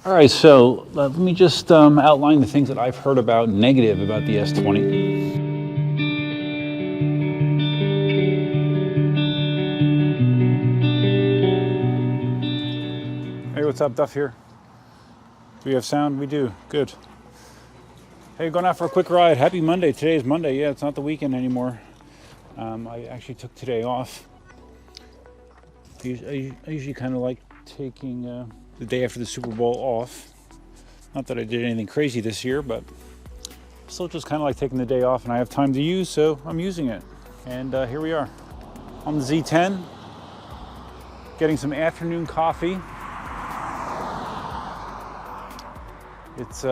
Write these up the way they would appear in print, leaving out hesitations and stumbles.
All right, so let me just outline the things that I've heard about negative about the S20. Hey, what's up, Duff here? Do we have sound? We do, good. Hey, going out for a quick ride. Happy Monday. Today is Monday. Yeah, it's not the weekend anymore. I actually took today off. I usually kind of like taking the day after the Super Bowl off. Not that I did anything crazy this year, but still just kind of like taking the day off, and I have time to use, so I'm using it. And here we are on the Z10, getting some afternoon coffee. It's,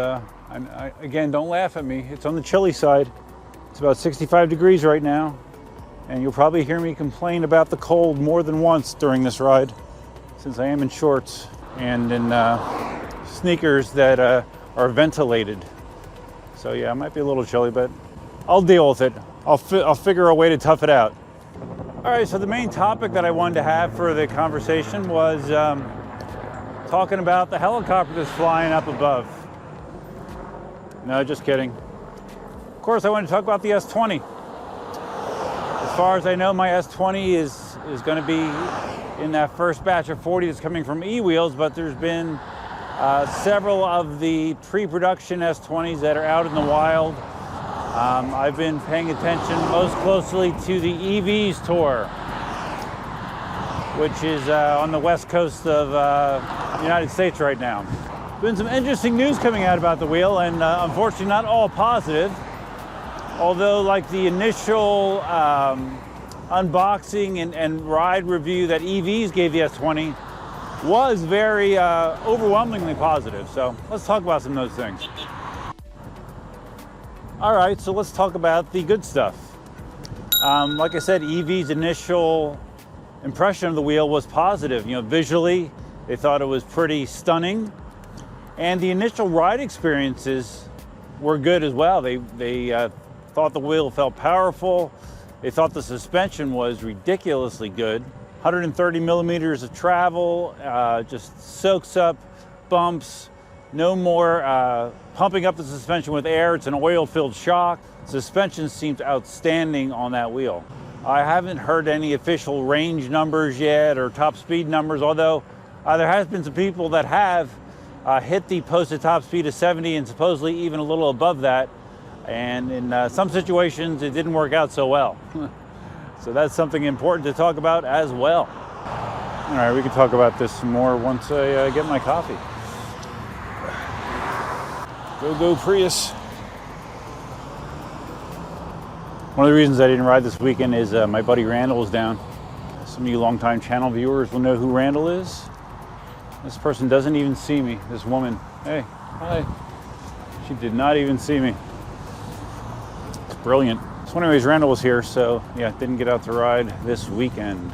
again, don't laugh at me. It's on the chilly side. It's about 65 degrees right now, and you'll probably hear me complain about the cold more than once during this ride, since I am in shorts and in sneakers that are ventilated. So yeah, it might be a little chilly, but I'll deal with it. I'll figure a way to tough it out. All right, so the main topic that I wanted to have for the conversation was talking about the helicopter that's flying up above. No, just kidding. Of course, I want to talk about the S20. As far as I know, my S20 is going to be in that first batch of 40 that's coming from eWheels, but there's been several of the pre-production S20s that are out in the wild. I've been paying attention most closely to the EVs tour, which is on the west coast of the United States right now. Been some interesting news coming out about the wheel, and unfortunately not all positive. Although, like, the initial unboxing and ride review that EVs gave the S20 was very overwhelmingly positive. So let's talk about some of those things. All right, so let's talk about the good stuff. Like I said, EV's initial impression of the wheel was positive. You know, visually, they thought it was pretty stunning. And the initial ride experiences were good as well. They thought the wheel felt powerful. They thought the suspension was ridiculously good. 130 millimeters of travel, just soaks up bumps. No more pumping up the suspension with air. It's an oil-filled shock. Suspension seems outstanding on that wheel. I haven't heard any official range numbers yet or top speed numbers, although there has been some people that have hit the posted top speed of 70 and supposedly even a little above that. And in some situations, it didn't work out so well. So that's something important to talk about as well. All right, we can talk about this some more once I get my coffee. Go Prius. One of the reasons I didn't ride this weekend is my buddy Randall is down. Some of you longtime channel viewers will know who Randall is. This person doesn't even see me, this woman. Hey, hi. She did not even see me. It's brilliant. So anyways, Randall was here, so yeah, didn't get out to ride this weekend.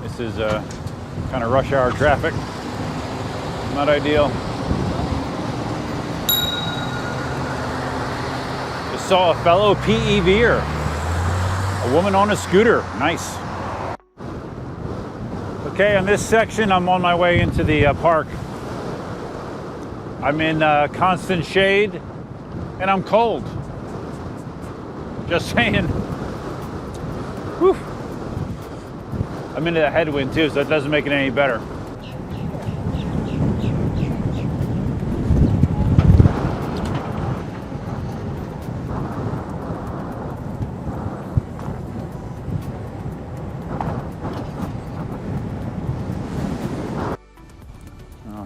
This is kind of rush hour traffic. Not ideal. Just saw a fellow PEVer. A woman on a scooter. Nice. Okay, on this section, I'm on my way into the park. I'm in constant shade, and I'm cold. Just saying. Whew. I'm into the headwind too, so that doesn't make it any better.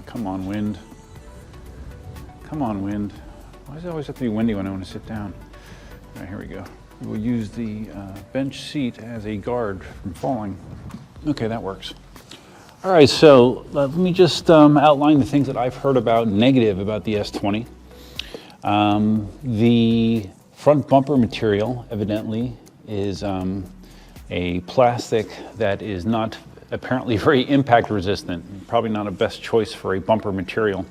Come on, wind. Come on, wind. Why does it always have to be windy when I want to sit down? All right, here we go. We'll use the bench seat as a guard from falling. Okay, that works. All right, so let me just outline the things that I've heard about negative about the S20. The front bumper material, evidently, is a plastic that is not apparently very impact resistant. Probably not a best choice for a bumper material.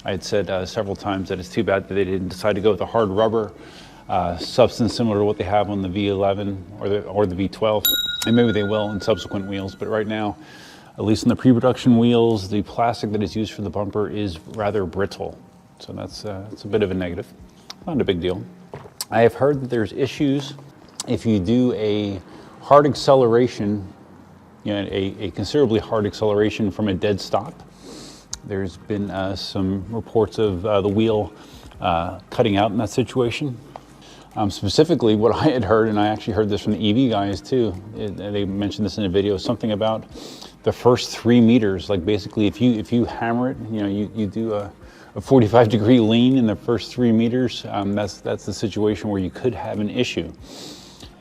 I had said several times that it's too bad that they didn't decide to go with a hard rubber substance similar to what they have on the V11 or the V12. And maybe they will in subsequent wheels, but right now, at least in the pre-production wheels, the plastic that is used for the bumper is rather brittle. So that's a bit of a negative. Not a big deal. I have heard that there's issues if you do a hard acceleration, a considerably hard acceleration from a dead stop. There's been some reports of the wheel cutting out in that situation. Specifically, what I had heard, and I actually heard this from the EV guys too, they mentioned this in a video, something about the first 3 meters. Like basically, if you hammer it, you do a 45-degree lean in the first 3 meters. That's the situation where you could have an issue.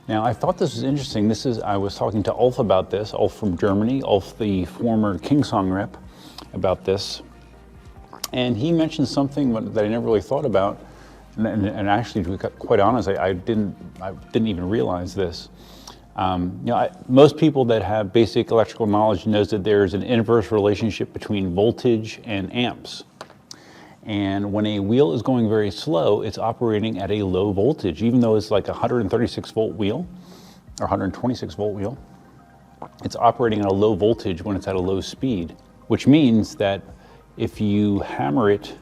Now, I thought this was interesting. I was talking to Ulf about this, Ulf from Germany, Ulf, the former KingSong rep, about this. And he mentioned something that I never really thought about. And actually, to be quite honest, I didn't even realize this. Most people that have basic electrical knowledge knows that there's an inverse relationship between voltage and amps. And when a wheel is going very slow, it's operating at a low voltage, even though it's like a 136 volt wheel or 126 volt wheel. It's operating at a low voltage when it's at a low speed, which means that if you hammer it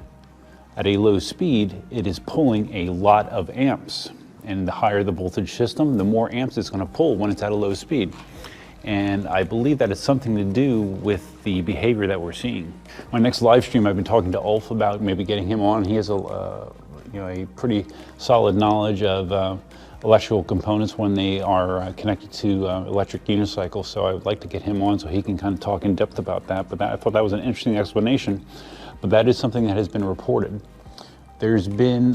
at a low speed, it is pulling a lot of amps. And the higher the voltage system, the more amps it's going to pull when it's at a low speed. And I believe that it's something to do with the behavior that we're seeing. My next live stream, I've been talking to Ulf about maybe getting him on. He has a pretty solid knowledge of electrical components when they are connected to electric unicycles. So I would like to get him on so he can kind of talk in depth about that. But I thought that was an interesting explanation. But that is something that has been reported. There's been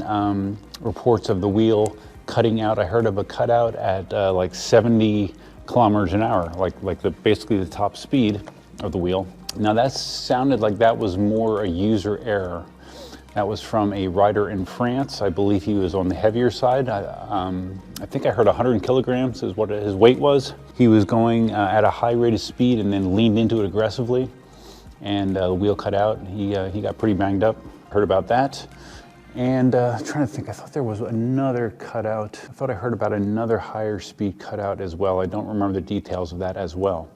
reports of the wheel cutting out. I heard of a cutout at like 70 kilometers an hour, like basically the top speed of the wheel. Now that sounded like that was more a user error. That was from a rider in France. I believe he was on the heavier side. I think I heard 100 kilograms is what his weight was. He was going at a high rate of speed and then leaned into it aggressively, and the wheel cut out. He got pretty banged up. Heard about that. And trying to think, I thought there was another cutout. I thought I heard about another higher speed cutout as well. I don't remember the details of that as well.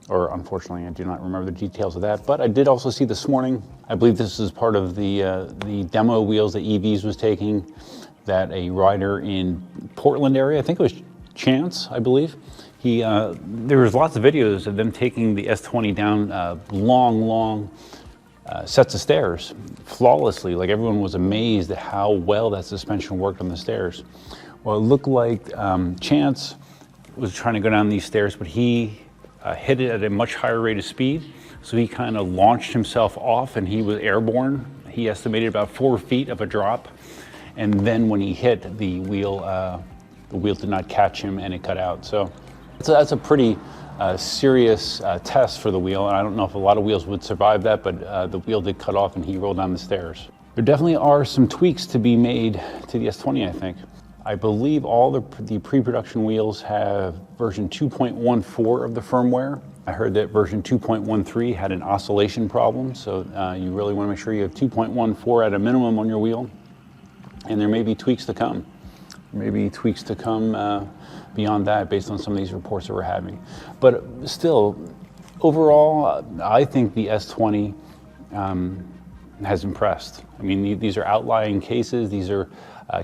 Or unfortunately, I do not remember the details of that. But I did also see this morning, I believe this is part of the demo wheels that EVs was taking, that a rider in Portland area, I think it was Chance, I believe. There was lots of videos of them taking the S20 down long sets of stairs flawlessly. Like everyone was amazed at how well that suspension worked on the stairs. Well, it looked like Chance was trying to go down these stairs, but he hit it at a much higher rate of speed. So he kind of launched himself off and he was airborne. He estimated about 4 feet of a drop. And then when he hit, the wheel did not catch him and it cut out. So that's a pretty serious test for the wheel. And I don't know if a lot of wheels would survive that, but the wheel did cut off and he rolled down the stairs. There definitely are some tweaks to be made to the S20, I think. I believe all the pre-production wheels have version 2.14 of the firmware. I heard that version 2.13 had an oscillation problem, so you really want to make sure you have 2.14 at a minimum on your wheel. And there may be tweaks to come. Maybe tweaks to come beyond that based on some of these reports that we're having. But still, overall, I think the S20 has impressed. I mean, these are outlying cases. These are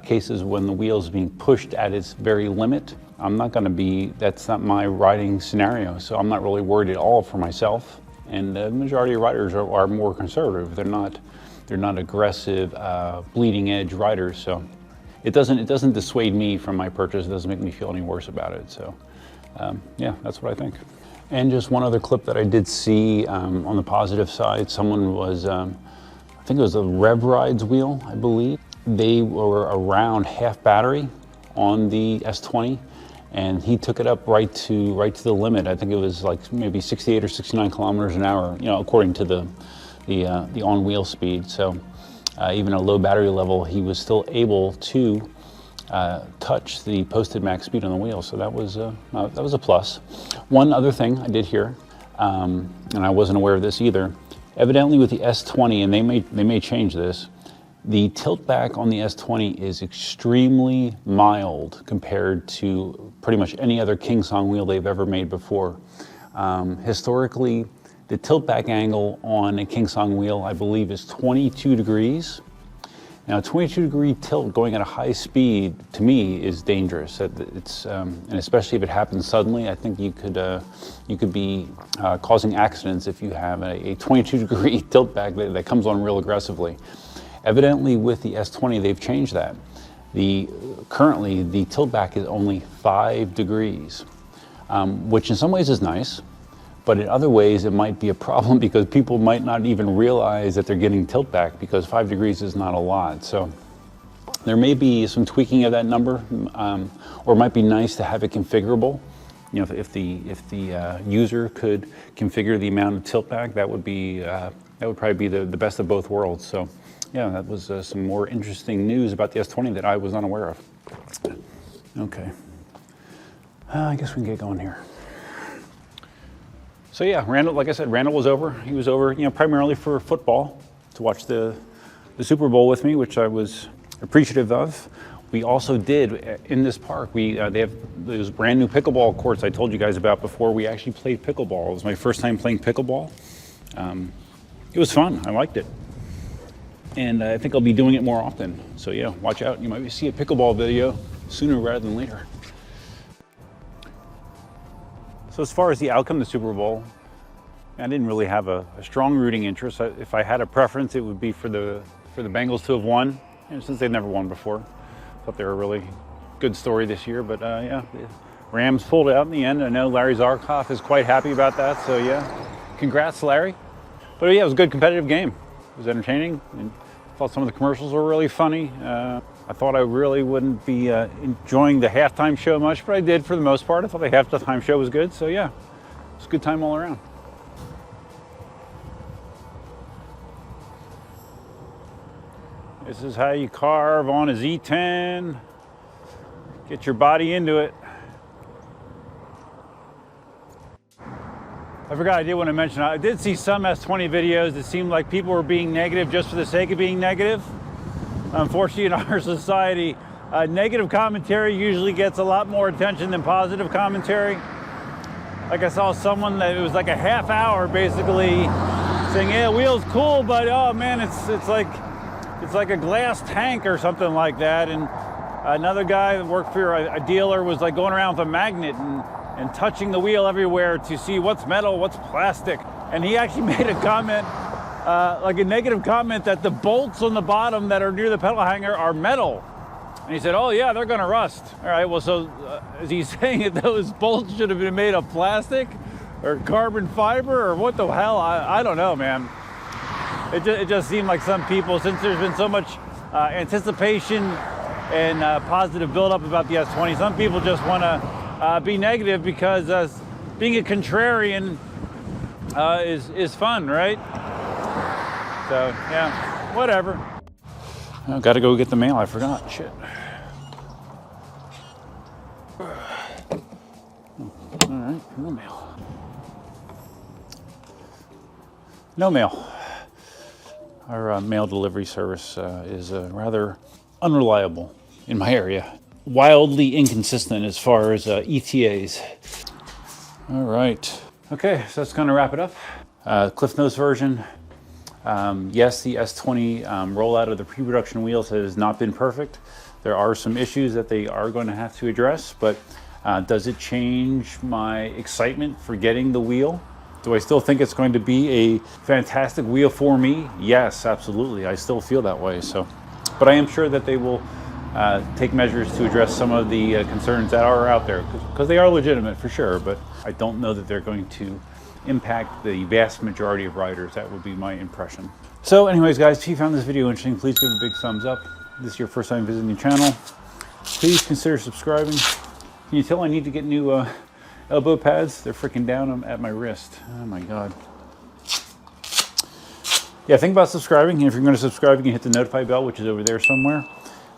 cases when the wheel is being pushed at its very limit. That's not my riding scenario, so I'm not really worried at all for myself. And the majority of riders are more conservative. They're not aggressive, bleeding edge riders. So it doesn't dissuade me from my purchase. It doesn't make me feel any worse about it. So yeah, that's what I think. And just one other clip that I did see on the positive side, someone was, I think it was a Rev Rides wheel, I believe. They were around half battery on the S20, and he took it up right to the limit. I think it was like maybe 68 or 69 kilometers an hour, according to the on-wheel speed. So even a low battery level, he was still able to touch the posted max speed on the wheel. So that was a plus. One other thing I did hear, and I wasn't aware of this either, Evidently with the S20, and they may change this, the tilt back on the S20 is extremely mild compared to pretty much any other KingSong wheel they've ever made before. Historically, the tilt back angle on a KingSong wheel, I believe, is 22 degrees. Now, a 22-degree tilt going at a high speed, to me, is dangerous. It's, and especially if it happens suddenly, I think you could be causing accidents if you have a 22-degree tilt back that comes on real aggressively. Evidently, with the S20, they've changed that. Currently, the tilt back is only 5 degrees, which in some ways is nice. But in other ways, it might be a problem because people might not even realize that they're getting tilt back because 5 degrees is not a lot. So there may be some tweaking of that number, or it might be nice to have it configurable. You know, if the user could configure the amount of tilt back, that would probably be the best of both worlds. So yeah, that was some more interesting news about the S20 that I was unaware of. Okay, I guess we can get going here. So yeah, Randall, like I said, Randall was over. He was over, you know, primarily for football, to watch the Super Bowl with me, which I was appreciative of. We also did, in this park, they have those brand new pickleball courts I told you guys about before. We actually played pickleball. It was my first time playing pickleball. It was fun, I liked it. And I think I'll be doing it more often. So yeah, watch out. You might see a pickleball video sooner rather than later. So as far as the outcome of the Super Bowl, I didn't really have a strong rooting interest. If I had a preference, it would be for the Bengals to have won, and since they've never won before. Thought they were a really good story this year, but yeah, the Rams pulled it out in the end. I know Larry Zarkoff is quite happy about that, so yeah, congrats, Larry. But yeah, it was a good competitive game. It was entertaining, and I thought some of the commercials were really funny. I thought I really wouldn't be enjoying the halftime show much, but I did for the most part. I thought the halftime show was good, so yeah, it was a good time all around. This is how you carve on a Z10. Get your body into it. I forgot I did want to mention, I did see some S20 videos that seemed like people were being negative just for the sake of being negative. Unfortunately, in our society, negative commentary usually gets a lot more attention than positive commentary. Like I saw someone that it was like a half hour basically saying, yeah, wheel's cool, but oh man, it's like a glass tank or something like that. And another guy that worked for a dealer was like going around with a magnet and touching the wheel everywhere to see what's metal, what's plastic. And he actually made a comment, like a negative comment, that the bolts on the bottom that are near the pedal hanger are metal. And he said, oh yeah, they're gonna rust. All right, well, so is he saying that those bolts should have been made of plastic or carbon fiber or what the hell? I don't know, man. It just seemed like some people, since there's been so much anticipation and positive buildup about the S20, some people just wanna be negative because being a contrarian is fun, right? So yeah, whatever. I gotta go get the mail, I forgot, shit. All right, no mail. No mail. Our mail delivery service is rather unreliable in my area. Wildly inconsistent as far as ETAs. All right. Okay, so that's gonna wrap it up. Cliff Notes version. Yes, the S20 rollout of the pre-production wheels has not been perfect. There are some issues that they are going to have to address, but does it change my excitement for getting the wheel? Do I still think it's going to be a fantastic wheel for me? Yes, absolutely. I still feel that way. So, but I am sure that they will take measures to address some of the concerns that are out there, because they are legitimate for sure, but I don't know that they're going to impact the vast majority of riders. That would be my impression. So anyways, guys, if you found this video interesting, please give it a big thumbs up. If this is your first time visiting the channel, please consider subscribing. Can you tell I need to get new elbow pads? They're freaking down at my wrist. Oh my God. Yeah, think about subscribing. And if you're going to subscribe, you can hit the notify bell, which is over there somewhere.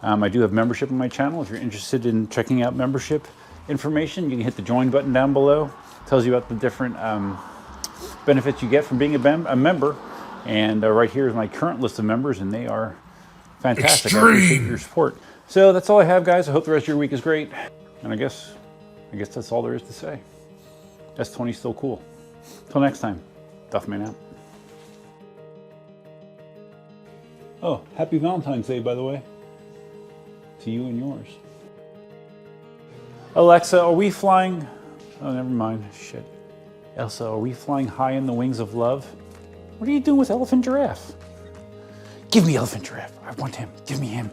I do have membership on my channel. If you're interested in checking out membership information, you can hit the join button down below. It tells you about the different benefits you get from being a member. And right here is my current list of members, and they are fantastic. I appreciate your support. So that's all I have, guys. I hope the rest of your week is great. And I guess that's all there is to say. S20 is still cool. Till next time, Duffman out. Oh, happy Valentine's Day, by the way. To you and yours. Alexa, are we flying? Oh, never mind. Shit. Elsa, are we flying high in the wings of love? What are you doing with Elephant Giraffe? Give me Elephant Giraffe. I want him. Give me him.